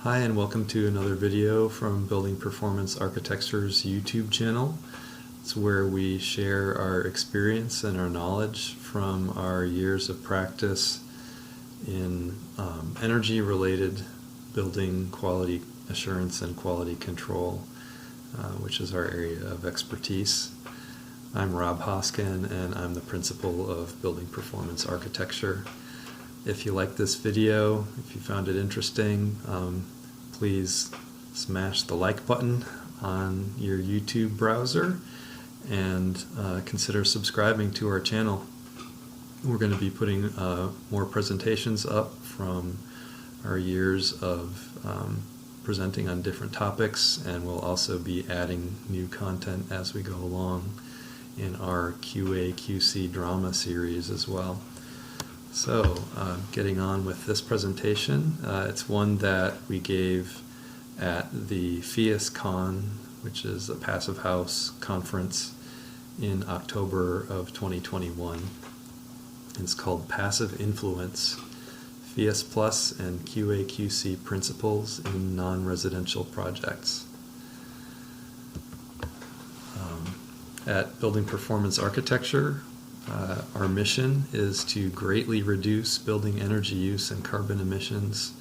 Hi, and welcome to another video from Building Performance Architecture's YouTube channel. It's where we share our experience and our knowledge from our years of practice in energy-related building quality assurance and quality control, which is our area of expertise. I'm Rob Hoskin, and I'm the principal of Building Performance Architecture. If you like this video, if you found it interesting, please smash the like button on your YouTube browser and consider subscribing to our channel. We're going to be putting more presentations up from our years of presenting on different topics, and we'll also be adding new content as we go along in our QA/QC drama series as well. So, getting on with this presentation, it's one that we gave at the Phius Con, which is a Passive House conference in October of 2021. It's called Passive Influence, Phius Plus and QA/QC Principles in Non-Residential Projects. At Building Performance Architecture, our mission is to greatly reduce building energy use and carbon emissions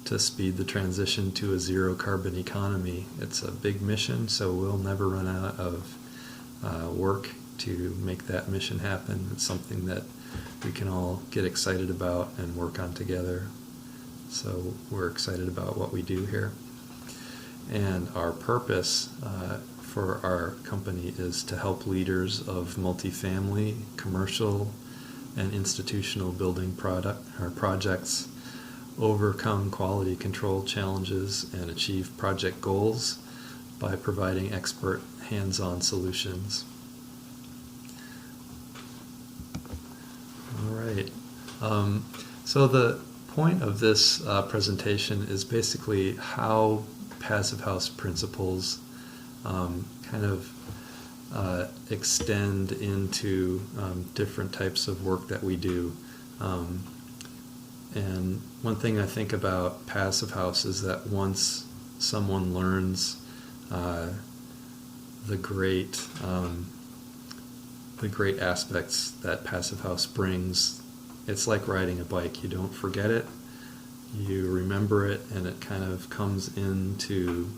to speed the transition to a zero carbon economy. It's a big mission, so we'll never run out of work to make that mission happen. It's something that we can all get excited about and work on together. So we're excited about what we do here. And our purpose for our company is to help leaders of multifamily, commercial, and institutional building projects overcome quality control challenges and achieve project goals by providing expert hands-on solutions. All right. So the point of this presentation is basically how Passive House principles kind of extend into different types of work that we do. And one thing I think about Passive House is that once someone learns the great aspects that Passive House brings, it's like riding a bike. You don't forget it, you remember it, and it kind of comes into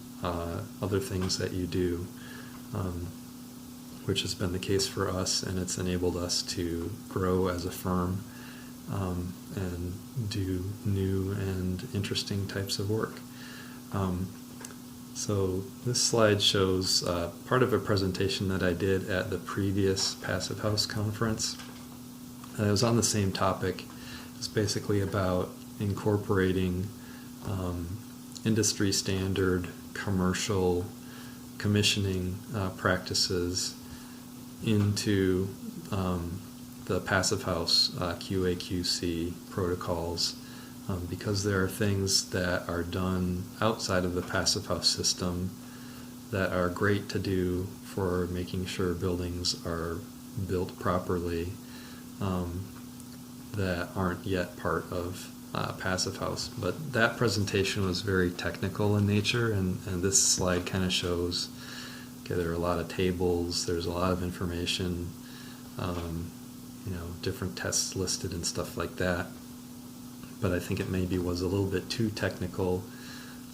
other things that you do, which has been the case for us, and it's enabled us to grow as a firm and do new and interesting types of work. So this slide shows part of a presentation that I did at the previous Passive House conference. It was on the same topic. It's basically about incorporating industry standard commercial commissioning practices into the Passive House QA/QC protocols, because there are things that are done outside of the Passive House system that are great to do for making sure buildings are built properly, that aren't yet part of Passive House. But that presentation was very technical in nature, and this slide kind of shows, okay, there are a lot of tables, there's a lot of information, different tests listed and stuff like that. But I think it maybe was a little bit too technical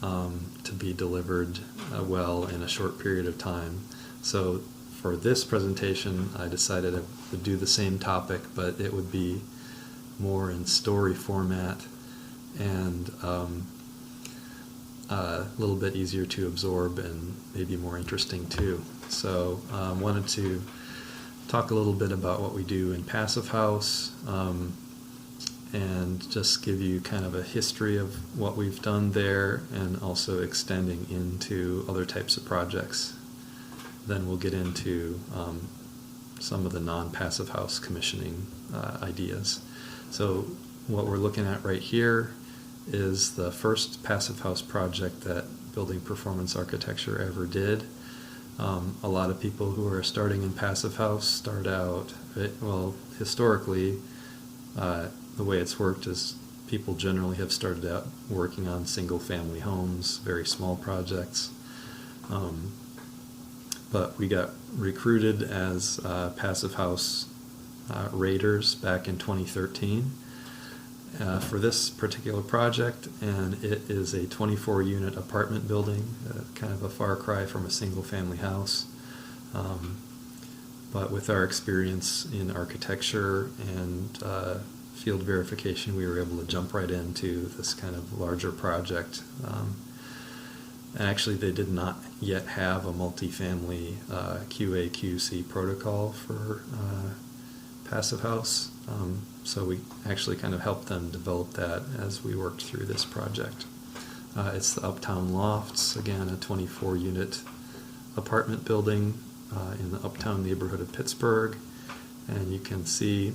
to be delivered well in a short period of time. So for this presentation, I decided I would do the same topic, but it would be more in story format and a little bit easier to absorb and maybe more interesting too. So I wanted to talk a little bit about what we do in Passive House, and just give you kind of a history of what we've done there, and also extending into other types of projects. Then we'll get into some of the non-Passive House commissioning ideas. So what we're looking at right here is the first Passive House project that Building Performance Architecture ever did. A lot of people who are starting in Passive House start out, historically, the way it's worked is people generally have started out working on single-family homes, very small projects. But we got recruited as Passive House raters back in 2013 for this particular project, and it is a 24-unit apartment building, kind of a far cry from a single-family house. But with our experience in architecture and field verification, we were able to jump right into this kind of larger project. And actually, they did not yet have a multifamily QA/QC protocol for Passive House, so we actually kind of helped them develop that as we worked through this project. It's the Uptown Lofts, again a 24-unit apartment building in the Uptown neighborhood of Pittsburgh, and you can see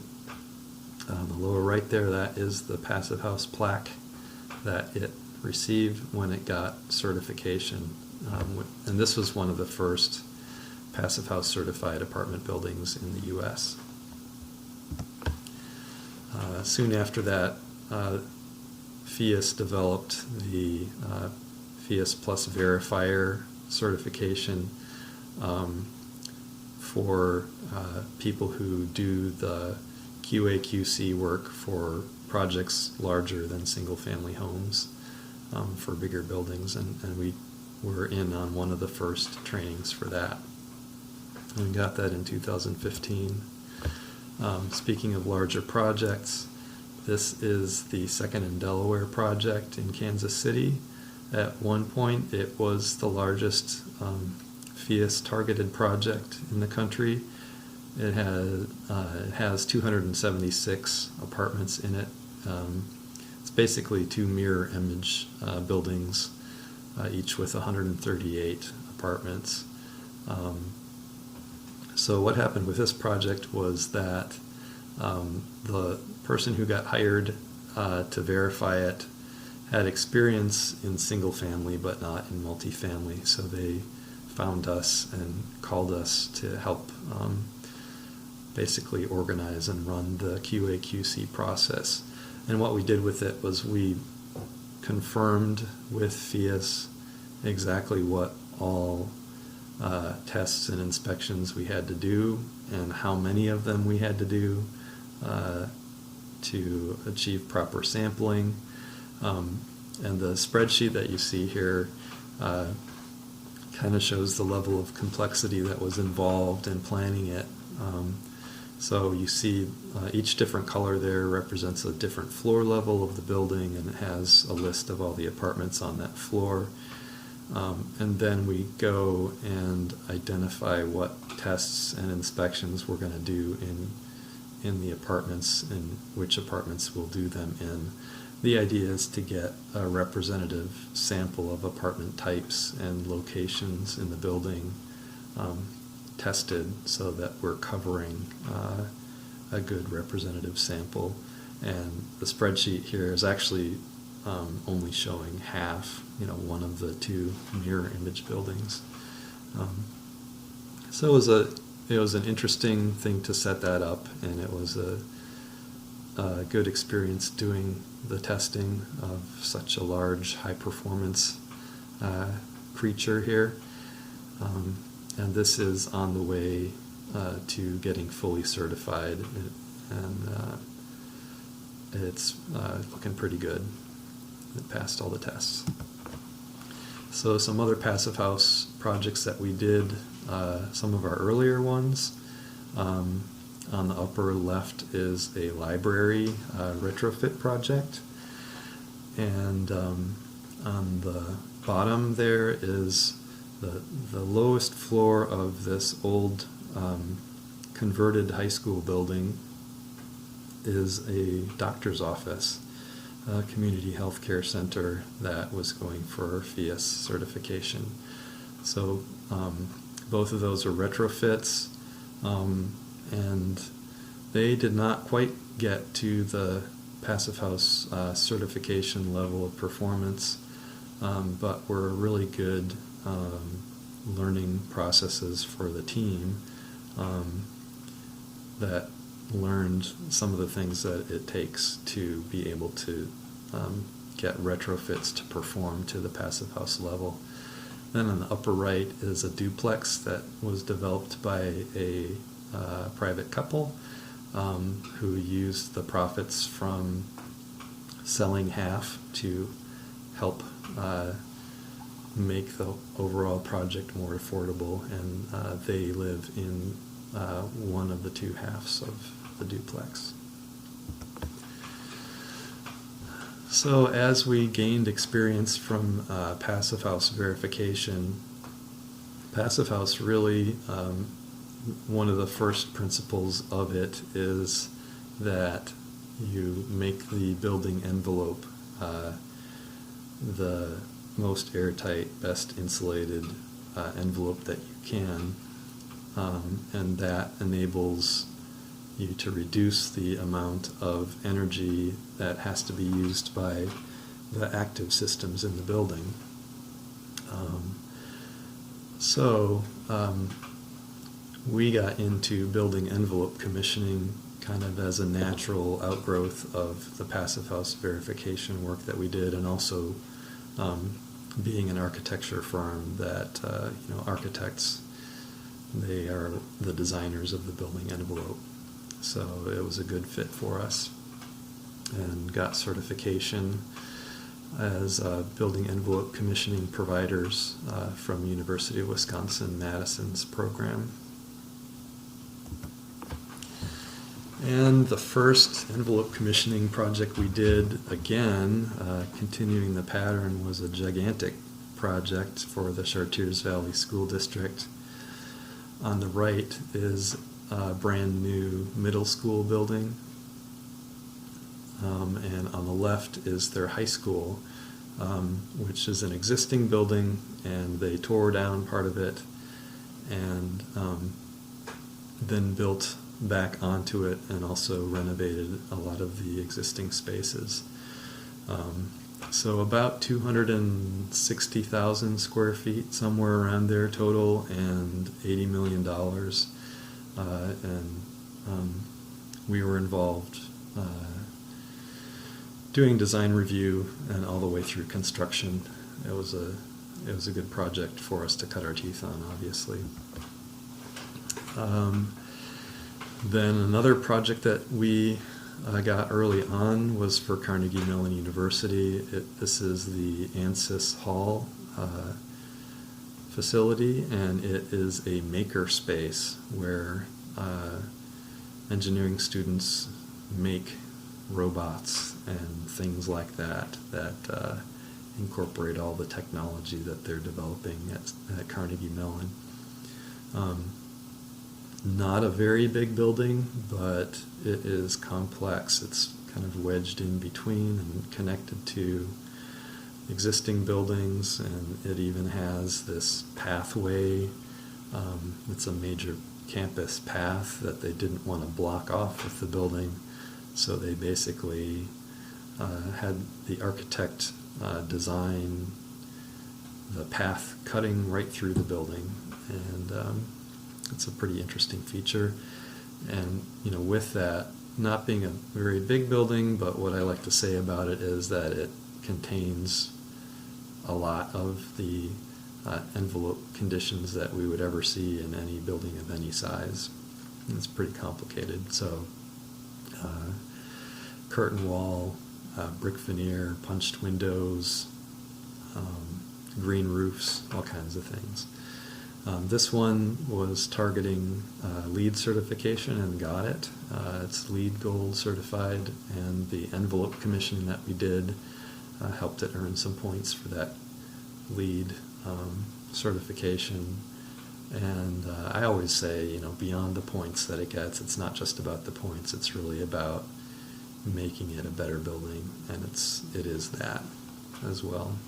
on the lower right there, that is the Passive House plaque that it received when it got certification. And this was one of the first Passive House certified apartment buildings in the U.S. Soon after that, Phius developed the Phius Plus Verifier certification for people who do the QA/QC work for projects larger than single-family homes, for bigger buildings, and we were in on one of the first trainings for that. And we got that in 2015. Speaking of larger projects, this is the Second and Delaware project in Kansas City. At one point, it was the largest Phius targeted project in the country. It has 276 apartments in it. It's basically two mirror image buildings, each with 138 apartments. So what happened with this project was that the person who got hired to verify it had experience in single family but not in multifamily, so they found us and called us to help basically organize and run the QA/QC process. And what we did with it was we confirmed with Phius exactly what all tests and inspections we had to do and how many of them we had to do to achieve proper sampling. And the spreadsheet that you see here kind of shows the level of complexity that was involved in planning it. So you see each different color there represents a different floor level of the building, and it has a list of all the apartments on that floor. And then we go and identify what tests and inspections we're going to do in the apartments and which apartments we'll do them in. The idea is to get a representative sample of apartment types and locations in the building tested so that we're covering a good representative sample. And the spreadsheet here is actually only showing half, one of the two mirror image buildings. So it was an interesting thing to set that up, and it was a good experience doing the testing of such a large, high-performance creature here. And this is on the way to getting fully certified, and it's looking pretty good. It passed all the tests. So some other Passive House projects that we did, some of our earlier ones. On the upper left is a library retrofit project, and on the bottom there is the lowest floor of this old converted high school building is a doctor's office, a community health care center that was going for Phius certification. So both of those are retrofits, and they did not quite get to the Passive House certification level of performance, but were really good learning processes for the team that learned some of the things that it takes to be able to get retrofits to perform to the passive house level. Then on the upper right is a duplex that was developed by a private couple who used the profits from selling half to help make the overall project more affordable, and they live in one of the two halves of the duplex. So as we gained experience from passive house verification, passive house really, one of the first principles of it is that you make the building envelope the most airtight, best insulated envelope that you can, and that enables you to reduce the amount of energy that has to be used by the active systems in the building. We got into building envelope commissioning kind of as a natural outgrowth of the passive house verification work that we did, and also being an architecture firm that, architects, they are the designers of the building envelope. So it was a good fit for us, and got certification as building envelope commissioning providers from University of Wisconsin-Madison's program. And the first envelope commissioning project we did, again, continuing the pattern, was a gigantic project for the Chartiers Valley School District. On the right is a brand new middle school building, and on the left is their high school, which is an existing building, and they tore down part of it and then built back onto it, and also renovated a lot of the existing spaces. So about 260,000 square feet, somewhere around there total, and $80 million. We were involved doing design review and all the way through construction. It was a good project for us to cut our teeth on, obviously. Then another project that we got early on was for Carnegie Mellon University. This is the ANSYS Hall facility, and it is a maker space where engineering students make robots and things like that incorporate all the technology that they're developing at Carnegie Mellon. Not a very big building, but it is complex. It's kind of wedged in between and connected to existing buildings, and it even has this pathway. It's a major campus path that they didn't want to block off with the building, so they basically had the architect design the path cutting right through the building, and it's a pretty interesting feature. And with that not being a very big building, but what I like to say about it is that it contains a lot of the envelope conditions that we would ever see in any building of any size. And it's pretty complicated. So curtain wall, brick veneer, punched windows, green roofs, all kinds of things. This one was targeting LEED certification and got it. It's LEED Gold certified, and the envelope commissioning that we did helped it earn some points for that LEED certification. And I always say, beyond the points that it gets, it's not just about the points, it's really about making it a better building, and it is that as well.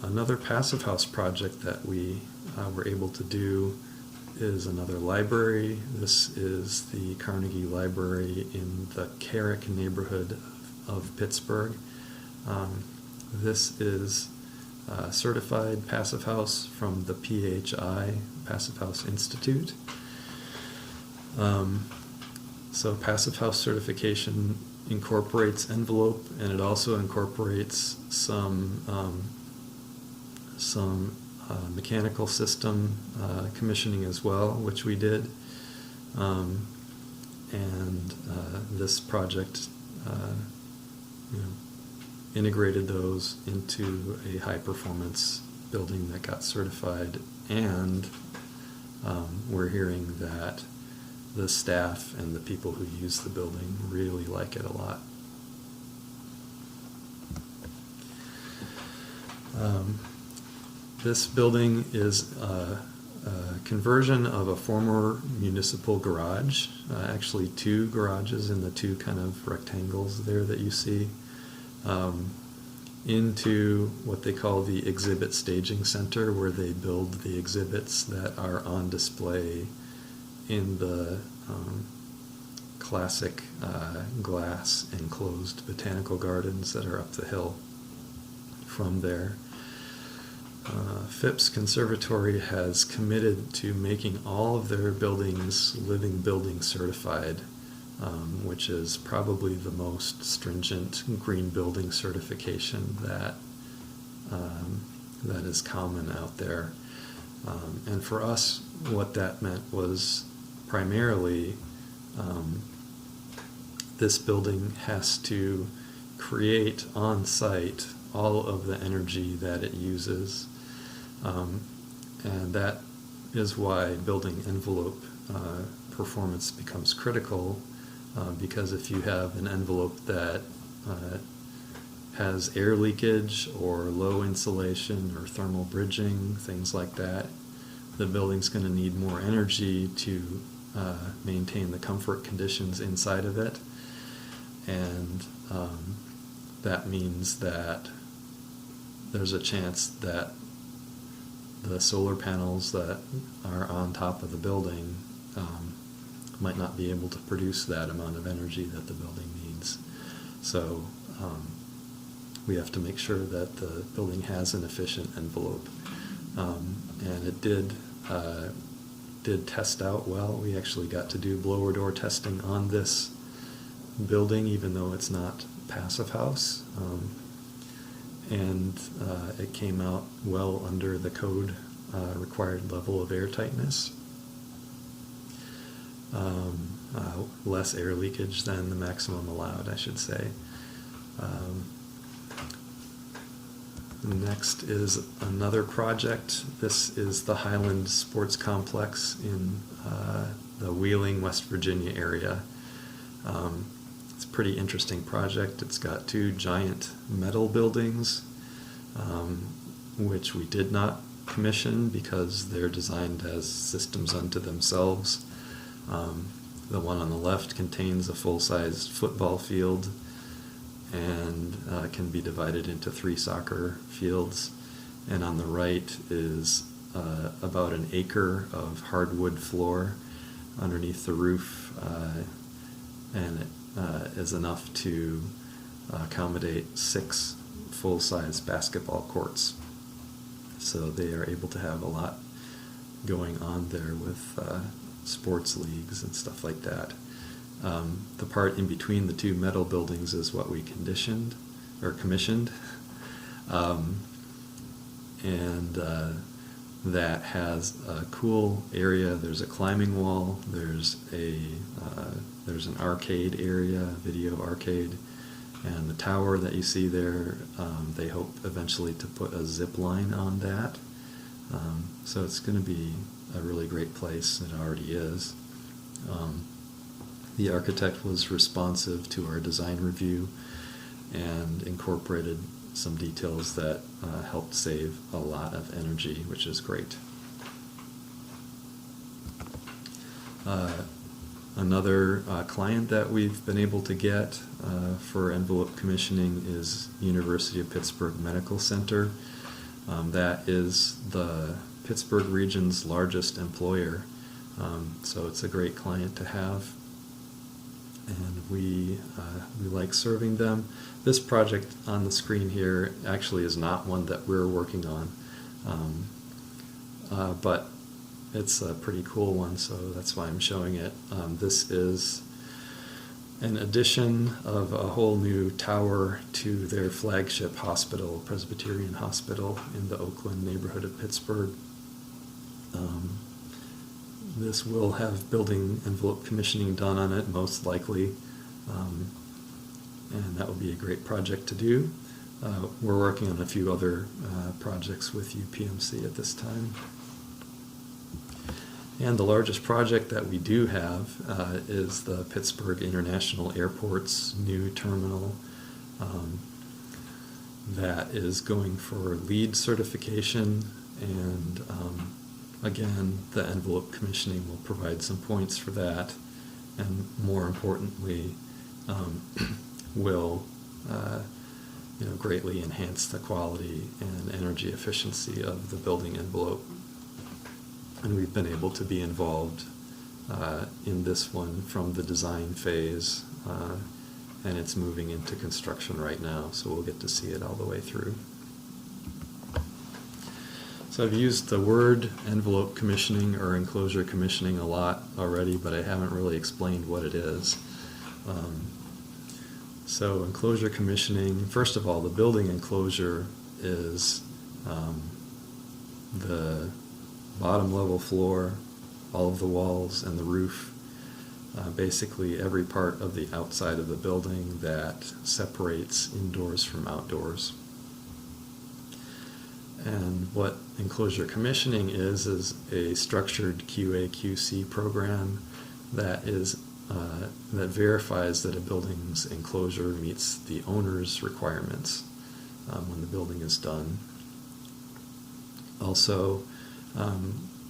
Another passive house project that we were able to do is another library. This is the Carnegie Library in the Carrick neighborhood of Pittsburgh. This is certified passive house from the PHI, Passive House Institute. So passive house certification incorporates envelope, and it also incorporates some mechanical system commissioning as well, which we did. This project integrated those into a high-performance building that got certified, and we're hearing that the staff and the people who use the building really like it a lot. This building is a conversion of a former municipal garage, actually two garages in the two kind of rectangles there that you see, into what they call the exhibit staging center, where they build the exhibits that are on display in the classic glass enclosed botanical gardens that are up the hill from there. Phips Conservatory has committed to making all of their buildings living building certified, which is probably the most stringent green building certification that is common out there. And for us, what that meant was primarily this building has to create on site all of the energy that it uses. And that is why building envelope performance becomes critical, because if you have an envelope that has air leakage or low insulation or thermal bridging, things like that, the building's going to need more energy to maintain the comfort conditions inside of it. And that means that there's a chance that the solar panels that are on top of the building might not be able to produce that amount of energy that the building needs. So we have to make sure that the building has an efficient envelope. And it did test out well. We actually got to do blower door testing on this building, even though it's not passive house. And it came out well under the code required level of air tightness. Less air leakage than the maximum allowed, I should say. Next is another project. This is the Highland Sports Complex in the Wheeling, West Virginia area. It's a pretty interesting project. It's got two giant metal buildings, which we did not commission because they're designed as systems unto themselves. The one on the left contains a full-size football field and can be divided into 3 soccer fields. And on the right is about an acre of hardwood floor underneath the roof, and it is enough to accommodate 6 full-size basketball courts. So they are able to have a lot going on there with sports leagues and stuff like that. The part in between the two metal buildings is what we commissioned. That has a cool area. There's a climbing wall. There's an arcade area, video arcade, and the tower that you see there. They hope eventually to put a zip line on that. So it's going to be a really great place. It already is. The architect was responsive to our design review and incorporated some details that helped save a lot of energy, which is great. Another client that we've been able to get for envelope commissioning is University of Pittsburgh Medical Center. That is the Pittsburgh region's largest employer, so it's a great client to have, and we like serving them. This project on the screen here actually is not one that we're working on, but it's a pretty cool one, so that's why I'm showing it. This is an addition of a whole new tower to their flagship hospital, Presbyterian Hospital, in the Oakland neighborhood of Pittsburgh. This will have building envelope commissioning done on it, most likely, and that will be a great project to do. We're working on a few other projects with UPMC at this time. And the largest project that we do have is the Pittsburgh International Airport's new terminal that is going for LEED certification, and again, the envelope commissioning will provide some points for that, and more importantly, will greatly enhance the quality and energy efficiency of the building envelope. And we've been able to be involved in this one from the design phase, and it's moving into construction right now, so we'll get to see it all the way through. So I've used the word envelope commissioning or enclosure commissioning a lot already, but I haven't really explained what it is. So enclosure commissioning, first of all, the building enclosure is the bottom level floor, all of the walls and the roof, basically every part of the outside of the building that separates indoors from outdoors. And what enclosure commissioning is a structured QA/QC program that verifies that a building's enclosure meets the owner's requirements when the building is done. Also,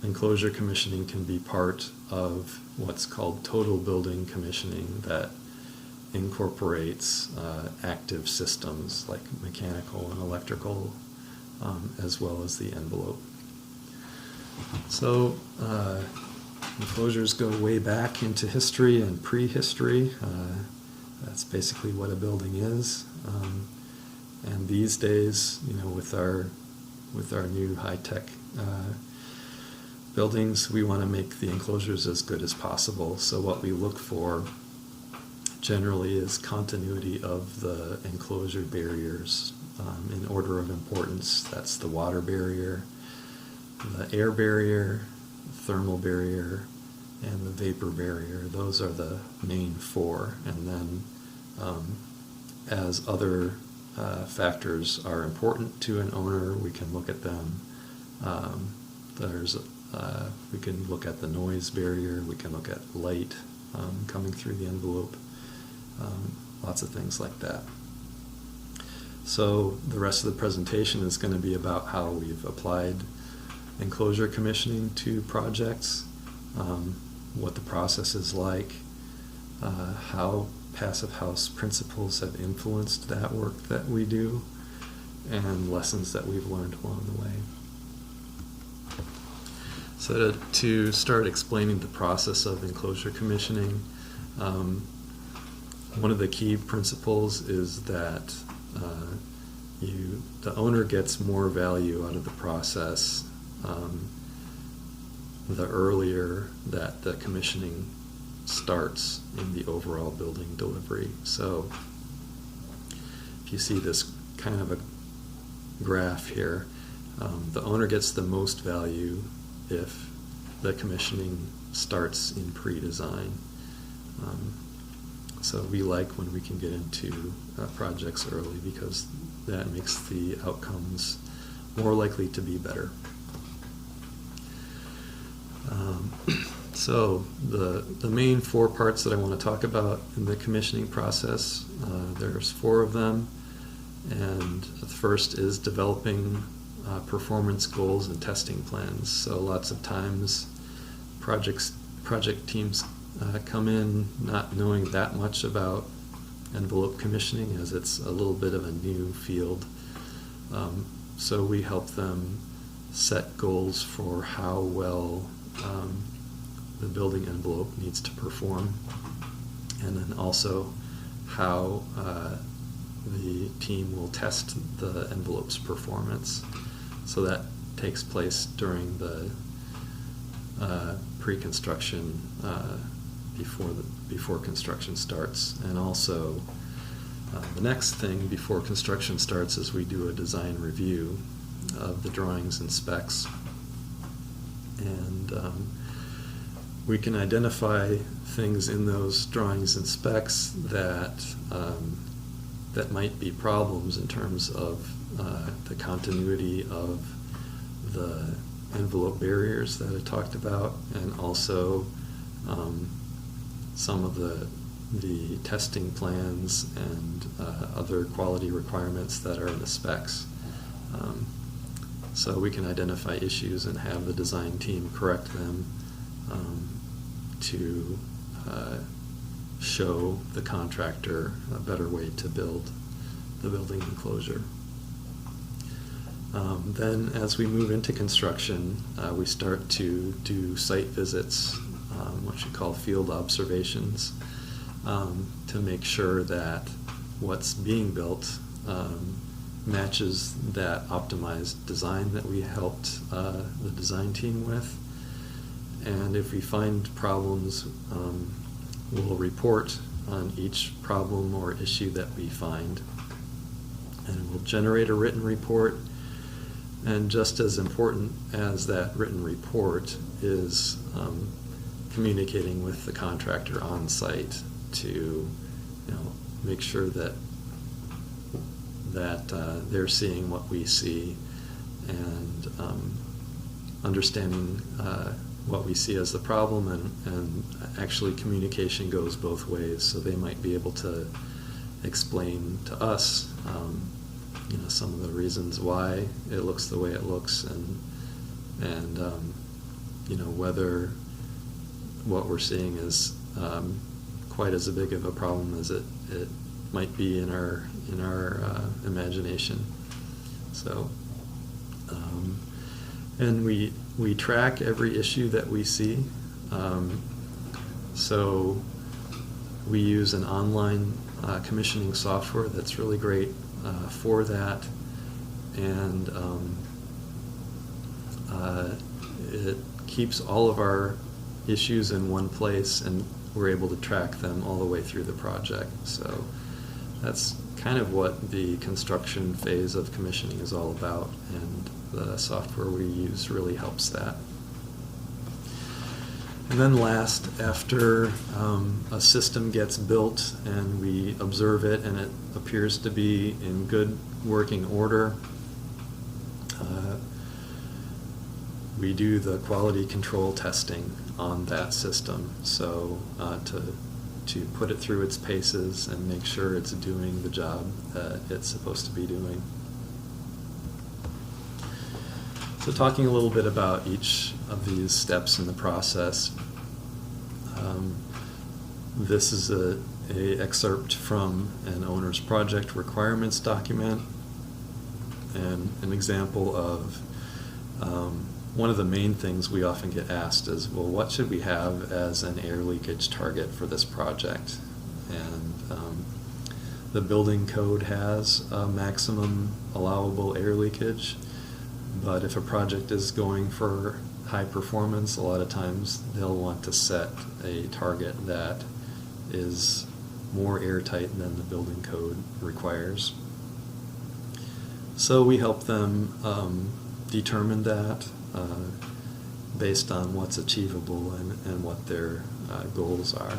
enclosure commissioning can be part of what's called total building commissioning that incorporates active systems like mechanical and electrical, as well as the envelope. So enclosures go way back into history and prehistory. That's basically what a building is. And these days, with our new high-tech buildings, we want to make the enclosures as good as possible. So what we look for generally is continuity of the enclosure barriers in order of importance. That's the water barrier, the air barrier, thermal barrier, and the vapor barrier. Those are the main four. And then as other factors are important to an owner, we can look at them. We can look at the noise barrier, we can look at light coming through the envelope, lots of things like that. So the rest of the presentation is going to be about how we've applied enclosure commissioning to projects, what the process is like, how passive house principles have influenced that work that we do, and lessons that we've learned along the way. So to start explaining the process of enclosure commissioning, one of the key principles is that the owner gets more value out of the process the earlier that the commissioning starts in the overall building delivery. So if you see this kind of a graph here, the owner gets the most value if the commissioning starts in pre-design. So we like when we can get into projects early because that makes the outcomes more likely to be better. So the main four parts that I want to talk about in the commissioning process, there's four of them, and the first is developing performance goals and testing plans. So lots of times project teams come in not knowing that much about envelope commissioning, as it's a little bit of a new field. So we help them set goals for how well the building envelope needs to perform, and then also how the team will test the envelope's performance. So that takes place during the pre-construction before construction starts. And also, the next thing before construction starts is we do a design review of the drawings and specs, and we can identify things in those drawings and specs that might be problems in terms of the continuity of the envelope barriers that I talked about, and also some of the testing plans and other quality requirements that are in the specs. So we can identify issues and have the design team correct them to show the contractor a better way to build the building enclosure. Then as we move into construction, we start to do site visits, what you call field observations, to make sure that what's being built matches that optimized design that we helped the design team with. And if we find problems, we'll report on each problem or issue that we find. And we'll generate a written report. And just as important as that written report is communicating with the contractor on site to make sure that they're seeing what we see, and understanding what we see as the problem, and actually communication goes both ways, so they might be able to explain to us some of the reasons why it looks the way it looks, and whether what we're seeing is quite as big of a problem as it might be in our imagination. So, and we track every issue that we see. So we use an online commissioning software that's really great for that, and it keeps all of our issues in one place, and we're able to track them all the way through the project. So that's kind of what the construction phase of commissioning is all about, and the software we use really helps that. And then last, after a system gets built and we observe it and it appears to be in good working order, we do the quality control testing on that system. So to put it through its paces and make sure it's doing the job that it's supposed to be doing. So talking a little bit about each of these steps in the process. This is a excerpt from an owner's project requirements document, and an example of one of the main things we often get asked is, well, what should we have as an air leakage target for this project? And the building code has a maximum allowable air leakage, but if a project is going for high performance, a lot of times they'll want to set a target that is more airtight than the building code requires. So we help them determine that based on what's achievable and what their goals are.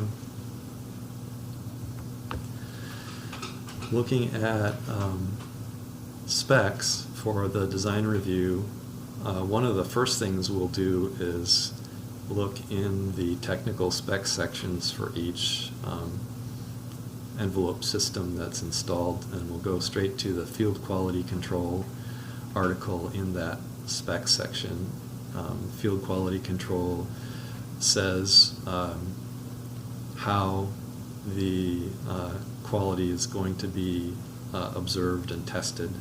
Looking at specs for the design review, one of the first things we'll do is look in the technical spec sections for each envelope system that's installed, and we'll go straight to the field quality control article in that spec section. Field quality control says how the quality is going to be observed and tested.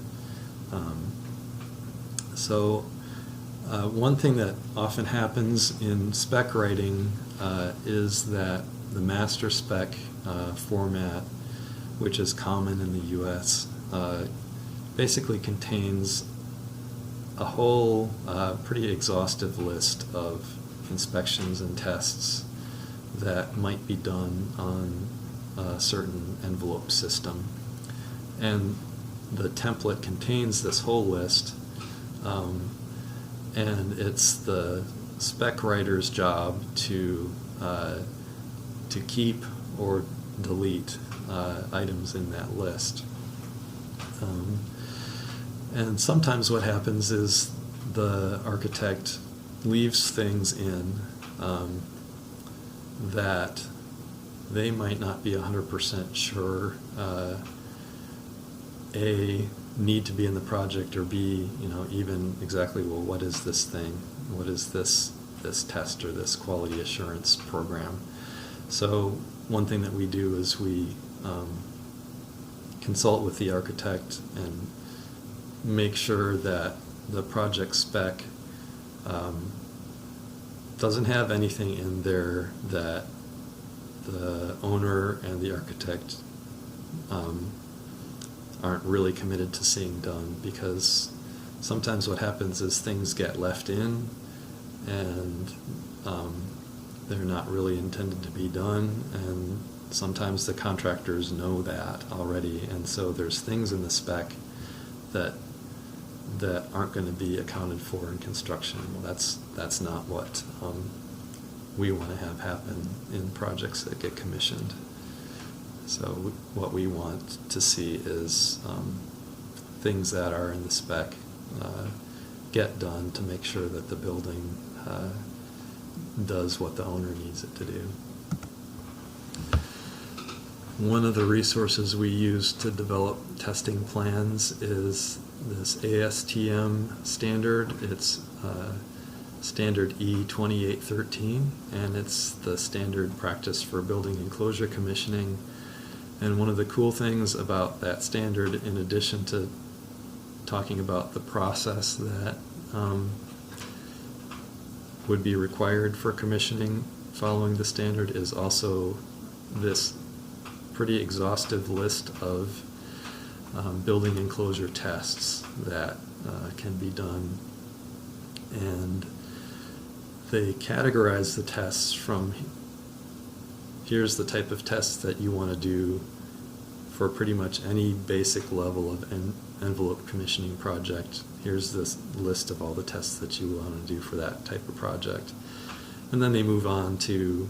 So one thing that often happens in spec writing is that the master spec format, which is common in the US, basically contains a whole pretty exhaustive list of inspections and tests that might be done on a certain envelope system. And the template contains this whole list, and it's the spec writer's job to keep or delete items in that list. And sometimes what happens is the architect leaves things in that they might not be 100% sure A, need to be in the project, or B, even exactly, well, what is this thing? What is this test or this quality assurance program? So one thing that we do is we consult with the architect and make sure that the project spec doesn't have anything in there that the owner and the architect aren't really committed to seeing done, because sometimes what happens is things get left in and they're not really intended to be done, and sometimes the contractors know that already, and so there's things in the spec that aren't going to be accounted for in construction. Well, that's not what we want to have happen in projects that get commissioned. So what we want to see is things that are in the spec get done to make sure that the building does what the owner needs it to do. One of the resources we use to develop testing plans is this ASTM standard. It's standard E2813, and it's the standard practice for building enclosure commissioning. And one of the cool things about that standard, in addition to talking about the process that would be required for commissioning following the standard, is also this pretty exhaustive list of building enclosure tests that can be done. And they categorize the tests from, here's the type of tests that you want to do for pretty much any basic level of envelope commissioning project. Here's this list of all the tests that you want to do for that type of project. And then they move on to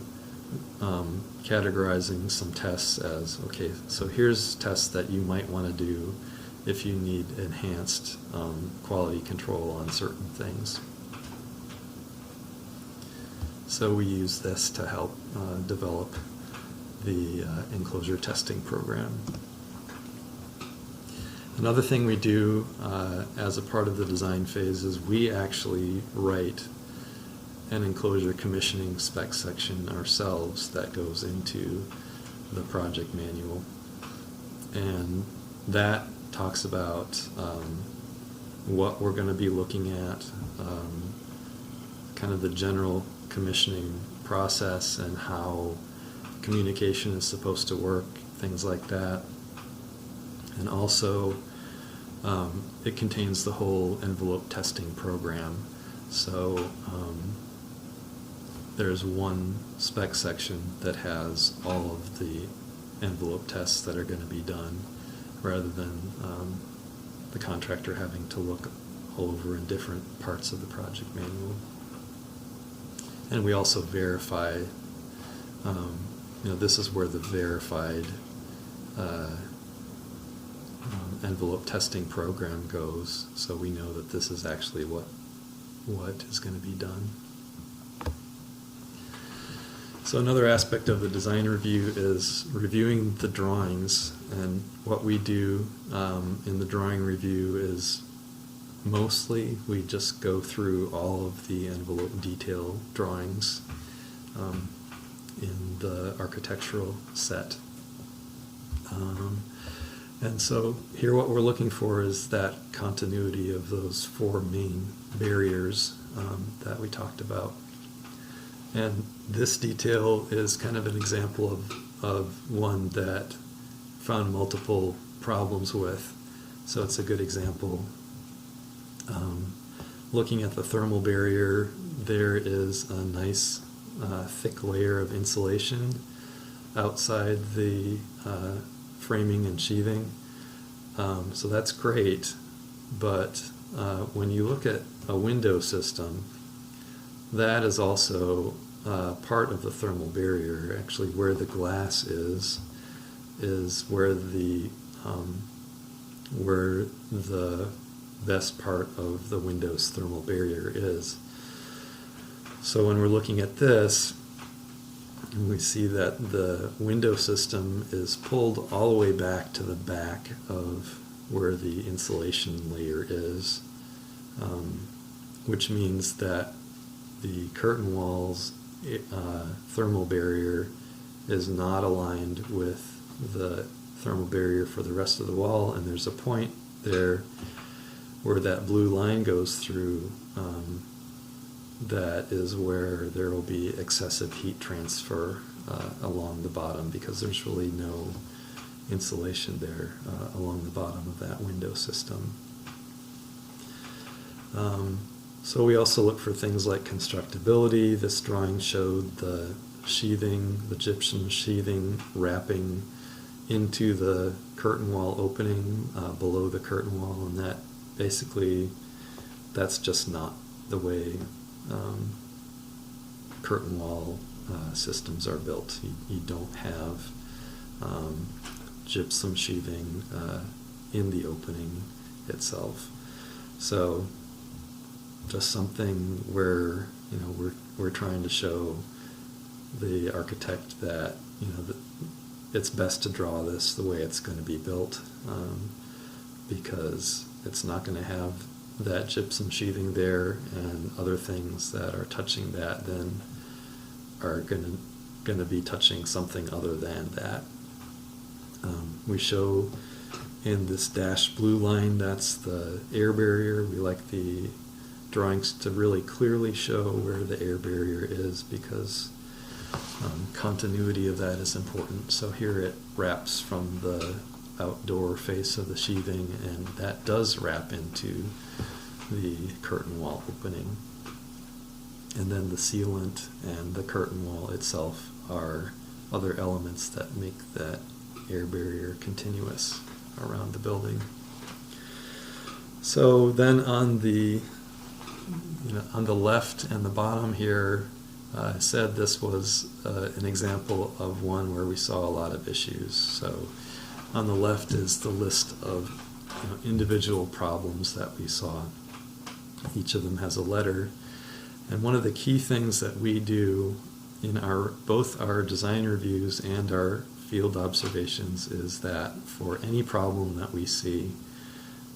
categorizing some tests as, okay, so here's tests that you might want to do if you need enhanced quality control on certain things. So we use this to help develop the enclosure testing program. Another thing we do as a part of the design phase is we actually write an enclosure commissioning spec section ourselves that goes into the project manual. And that talks about what we're going to be looking at, kind of the general commissioning process and how communication is supposed to work, things like that. And also it contains the whole envelope testing program. So there's one spec section that has all of the envelope tests that are going to be done, rather than the contractor having to look all over in different parts of the project manual. And we also verify, this is where the verified envelope testing program goes, so we know that this is actually what is going to be done. So another aspect of the design review is reviewing the drawings, and what we do in the drawing review is mostly we just go through all of the envelope detail drawings in the architectural set. And so here what we're looking for is that continuity of those four main barriers that we talked about. And this detail is kind of an example of one that found multiple problems with. So it's a good example. Looking at the thermal barrier, there is a nice thick layer of insulation outside the framing and sheathing. So that's great, but when you look at a window system, that is also part of the thermal barrier. Actually, where the glass is where the best part of the window's thermal barrier is. So when we're looking at this, we see that the window system is pulled all the way back to the back of where the insulation layer is, which means that the curtain wall's thermal barrier is not aligned with the thermal barrier for the rest of the wall, and there's a point there where that blue line goes through. That is where there will be excessive heat transfer along the bottom, because there's really no insulation there along the bottom of that window system. So we also look for things like constructability. This drawing showed the sheathing, the gypsum sheathing wrapping into the curtain wall opening below the curtain wall, and that basically, that's just not the way curtain wall systems are built. You don't have gypsum sheathing in the opening itself. So just something where we're trying to show the architect that that it's best to draw this the way it's going to be built, because it's not going to have that gypsum sheathing there, and other things that are touching that then are going to be touching something other than that. We show in this dashed blue line, that's the air barrier. We like the drawings to really clearly show where the air barrier is, because continuity of that is important. So here it wraps from the outdoor face of the sheathing, and that does wrap into the curtain wall opening. And then the sealant and the curtain wall itself are other elements that make that air barrier continuous around the building. So then on the left and the bottom here, I said this was an example of one where we saw a lot of issues. So on the left is the list of individual problems that we saw. Each of them has a letter. And one of the key things that we do in both our design reviews and our field observations is that for any problem that we see,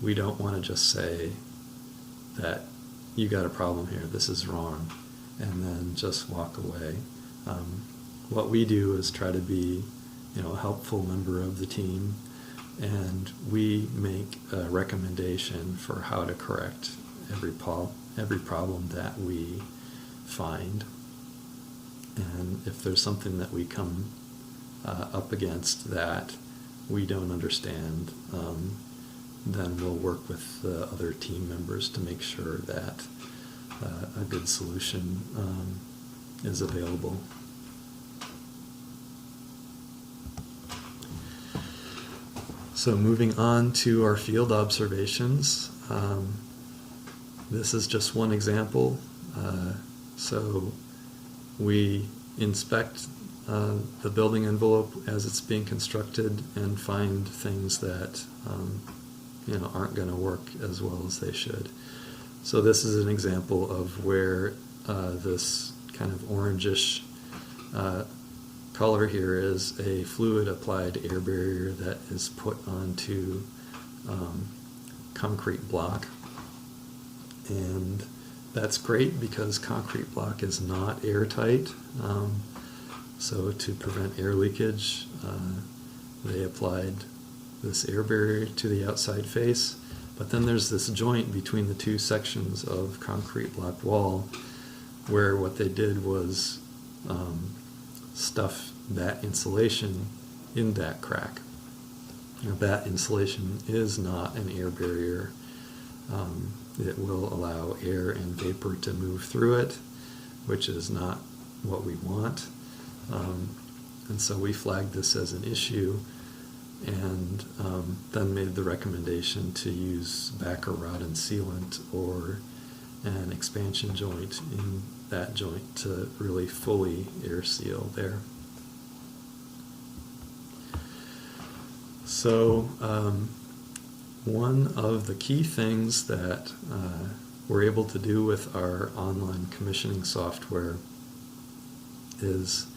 we don't want to just say that you got a problem here, this is wrong, and then just walk away. What we do is try to be a helpful member of the team, and we make a recommendation for how to correct every problem that we find. And if there's something that we come up against that we don't understand, then we'll work with the other team members to make sure that a good solution is available. So moving on to our field observations. This is just one example. So we inspect the building envelope as it's being constructed and find things that aren't going to work as well as they should. So this is an example of where this kind of orangish color here is a fluid applied air barrier that is put onto concrete block. And that's great because concrete block is not airtight. So to prevent air leakage, they applied this air barrier to the outside face. But then there's this joint between the two sections of concrete block wall where what they did was stuff that insulation in that crack. That insulation is not an air barrier. It will allow air and vapor to move through it, which is not what we want. And so we flagged this as an issue, and then made the recommendation to use backer rod and sealant or an expansion joint in that joint to really fully air seal there. So one of the key things that we're able to do with our online commissioning software is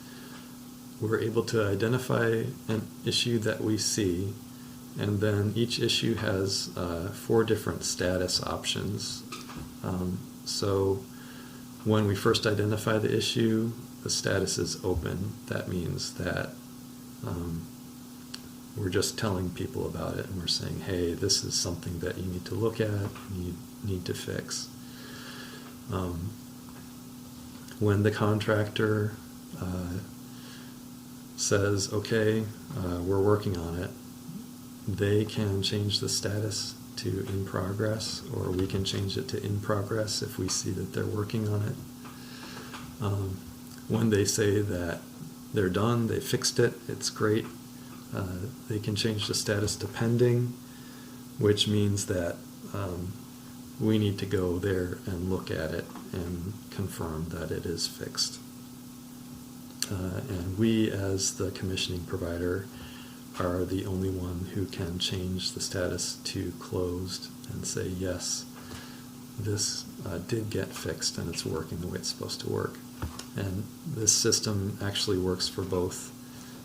we're able to identify an issue that we see, and then each issue has 4 different status options. So when we first identify the issue, the status is open. That means that we're just telling people about it, and we're saying, hey, this is something that you need to look at and you need to fix. When the contractor says, okay, we're working on it, they can change the status to in progress, or we can change it to in progress if we see that they're working on it. When they say that they're done, they fixed it, it's great, they can change the status to pending, which means that we need to go there and look at it and confirm that it is fixed. And we, as the commissioning provider, are the only one who can change the status to closed and say, yes, this did get fixed and it's working the way it's supposed to work. And this system actually works for both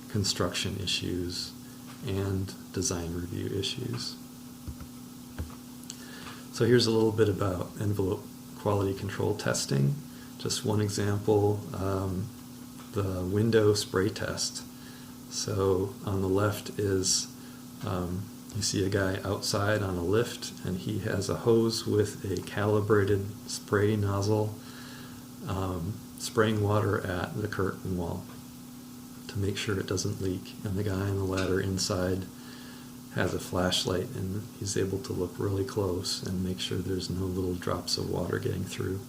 construction issues and design review issues. So here's a little bit about envelope quality control testing. Just one example, the window spray test. So on the left is, you see a guy outside on a lift, and he has a hose with a calibrated spray nozzle spraying water at the curtain wall to make sure it doesn't leak. And the guy on the ladder inside has a flashlight, and he's able to look really close and make sure there's no little drops of water getting through.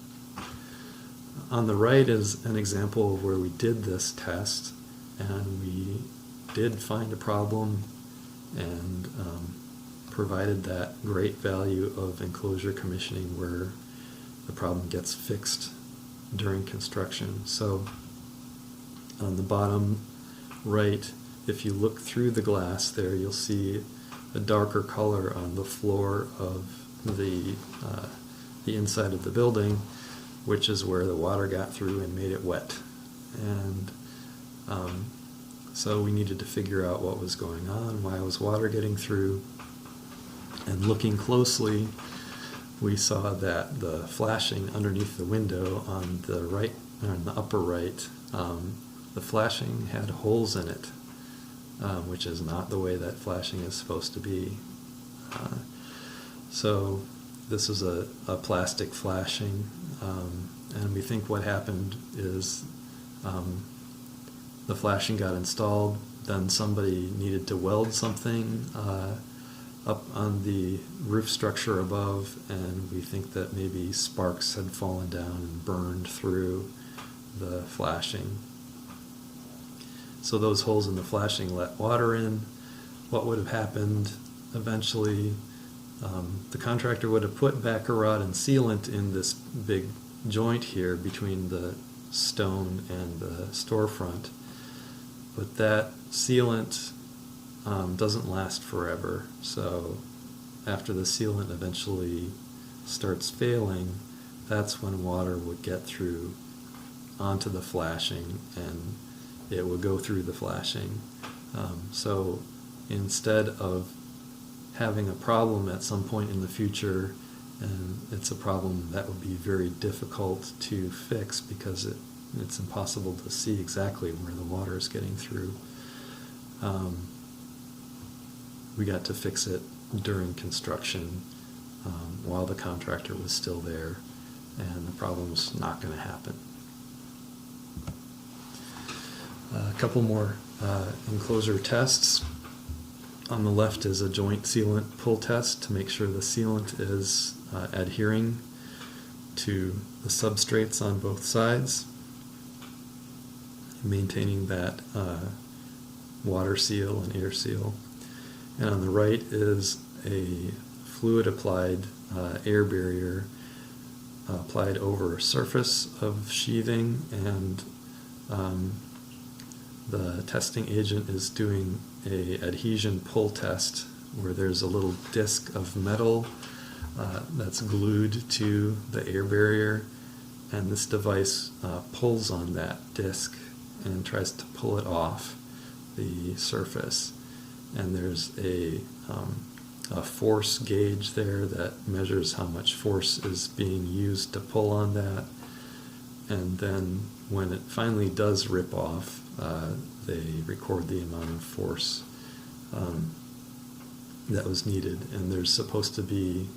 On the right is an example of where we did this test, and we did find a problem and provided that great value of enclosure commissioning where the problem gets fixed during construction. So on the bottom right, if you look through the glass there, you'll see a darker color on the floor of the inside of the building, which is where the water got through and made it wet. And so we needed to figure out what was going on, why was water getting through. And looking closely, we saw that the flashing underneath the window on the right, or on the upper right, the flashing had holes in it, which is not the way that flashing is supposed to be. So this is a plastic flashing, and we think what happened is the flashing got installed, then somebody needed to weld something up on the roof structure above, and we think that maybe sparks had fallen down and burned through the flashing. So those holes in the flashing let water in. What would have happened eventually, the contractor would have put backer rod and sealant in this big joint here between the stone and the storefront, but that sealant doesn't last forever. So after the sealant eventually starts failing, that's when water would get through onto the flashing, and it would go through the flashing. So instead of having a problem at some point in the future, and it's a problem that would be very difficult to fix because it's impossible to see exactly where the water is getting through, we got to fix it during construction while the contractor was still there, and the problem's not going to happen. A couple more enclosure tests. On the left is a joint sealant pull test to make sure the sealant is adhering to the substrates on both sides. maintaining that water seal and air seal. And on the right is a fluid applied air barrier applied over a surface of sheathing, and the testing agent is doing a adhesion pull test where there's a little disc of metal that's glued to the air barrier, and this device pulls on that disc and tries to pull it off the surface. And there's a force gauge there that measures how much force is being used to pull on that. And then when it finally does rip off, they record the amount of force that was needed. And there's supposed to be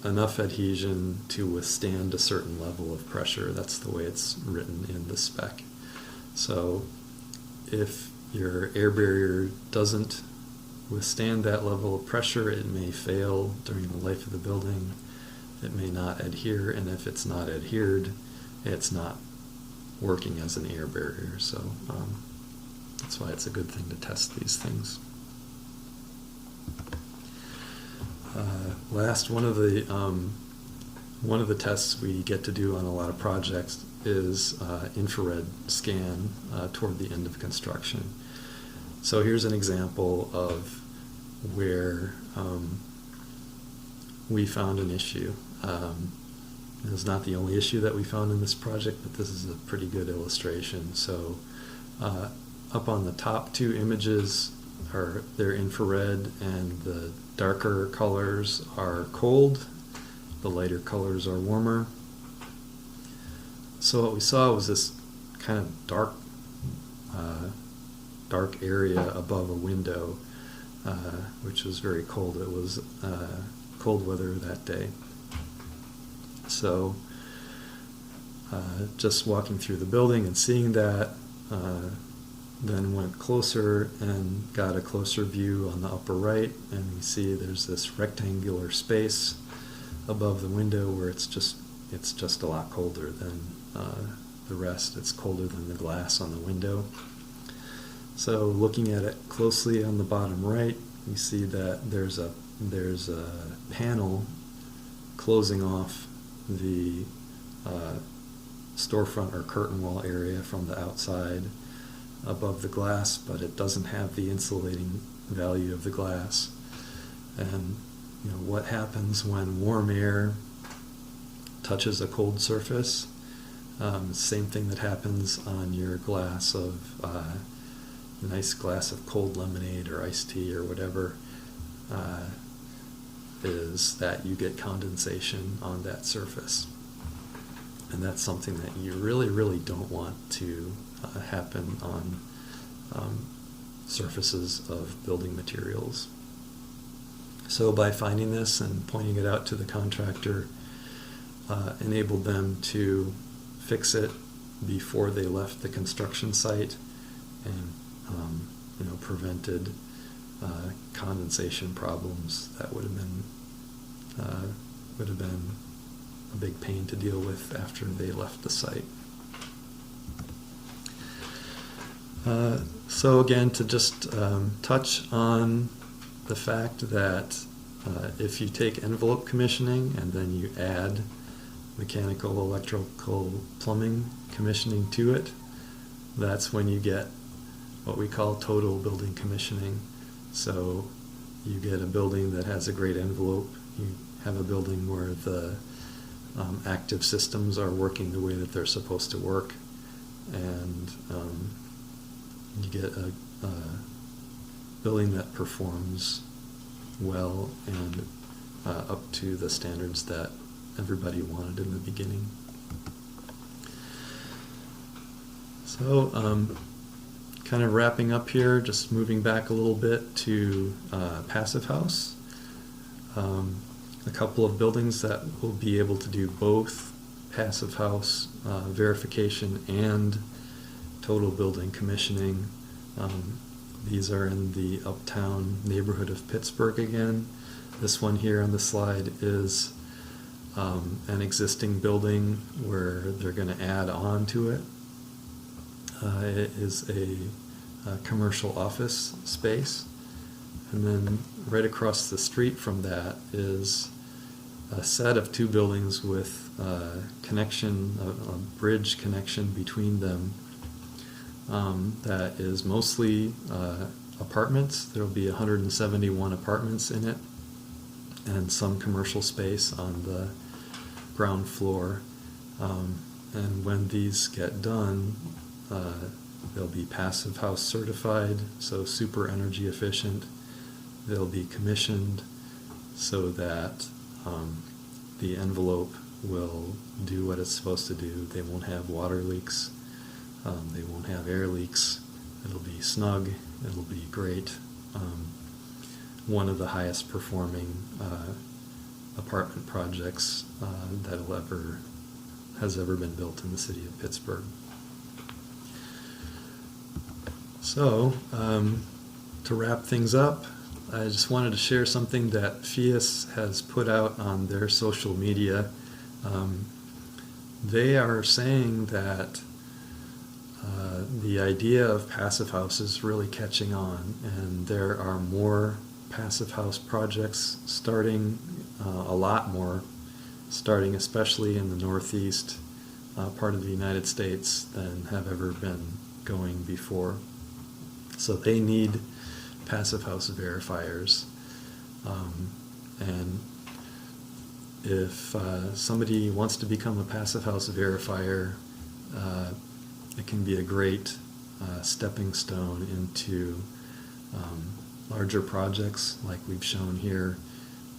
enough adhesion to withstand a certain level of pressure. That's the way it's written in the spec. So if your air barrier doesn't withstand that level of pressure, it may fail during the life of the building. It may not adhere, and if it's not adhered, it's not working as an air barrier. So that's why it's a good thing to test these things. Last, one of the tests we get to do on a lot of projects is infrared scan toward the end of construction. So here's an example of where we found an issue. It was not the only issue that we found in this project, but this is a pretty good illustration. So up on the top two images they're infrared, and the darker colors are cold, the lighter colors are warmer. So what we saw was this kind of dark area above a window, which was very cold. It was cold weather that day. So just walking through the building and seeing that, then went closer and got a closer view on the upper right, and we see there's this rectangular space above the window where it's just a lot colder than the rest. It's colder than the glass on the window. So looking at it closely on the bottom right, we see that there's a panel closing off the storefront or curtain wall area from the outside above the glass, but it doesn't have the insulating value of the glass. And what happens when warm air touches a cold surface? Same thing that happens on your glass of a nice glass of cold lemonade or iced tea or whatever, is that you get condensation on that surface. And that's something that you really, really don't want to happen on surfaces of building materials. So by finding this and pointing it out to the contractor, enabled them to fix it before they left the construction site, and prevented condensation problems that would have been a big pain to deal with after they left the site. So again, to just touch on the fact that if you take envelope commissioning and then you add mechanical, electrical, plumbing commissioning to it, that's when you get what we call total building commissioning. So you get a building that has a great envelope. You have a building where the active systems are working the way that they're supposed to work, and you get a building that performs well and up to the standards that everybody wanted in the beginning. So kind of wrapping up here, just moving back a little bit to Passive House. A couple of buildings that will be able to do both Passive House verification and total building commissioning. These are in the uptown neighborhood of Pittsburgh again. This one here on the slide is an existing building where they're going to add on to it. It is a commercial office space. And then right across the street from that is a set of two buildings with a bridge connection between them that is mostly apartments. There will be 171 apartments in it and some commercial space on the ground floor. And when these get done, they'll be Passive House certified, so super energy efficient. They'll be commissioned so that the envelope will do what it's supposed to do. They won't have water leaks. They won't have air leaks. It'll be snug. It'll be great. One of the highest performing apartment projects that has ever been built in the city of Pittsburgh. So, to wrap things up, I just wanted to share something that Phius has put out on their social media. They are saying that the idea of Passive House is really catching on, and there are more Passive House projects starting, a lot more, starting especially in the Northeast part of the United States than have ever been going before. So they need Passive House verifiers. And if somebody wants to become a Passive House verifier, it can be a great stepping stone into larger projects like we've shown here,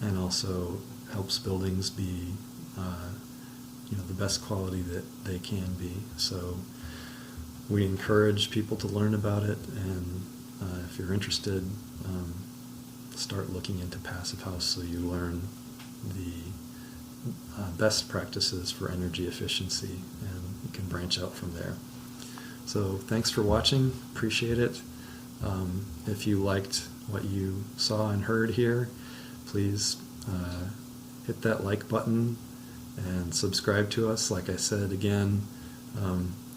and also helps buildings be the best quality that they can be. So we encourage people to learn about it, and if you're interested, start looking into Passive House so you learn the best practices for energy efficiency, and you can branch out from there. So thanks for watching, appreciate it. If you liked what you saw and heard here, please hit that like button and subscribe to us. Like I said again,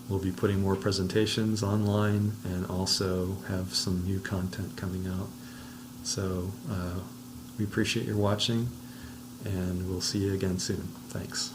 we'll be putting more presentations online and also have some new content coming out. So we appreciate your watching, and we'll see you again soon. Thanks.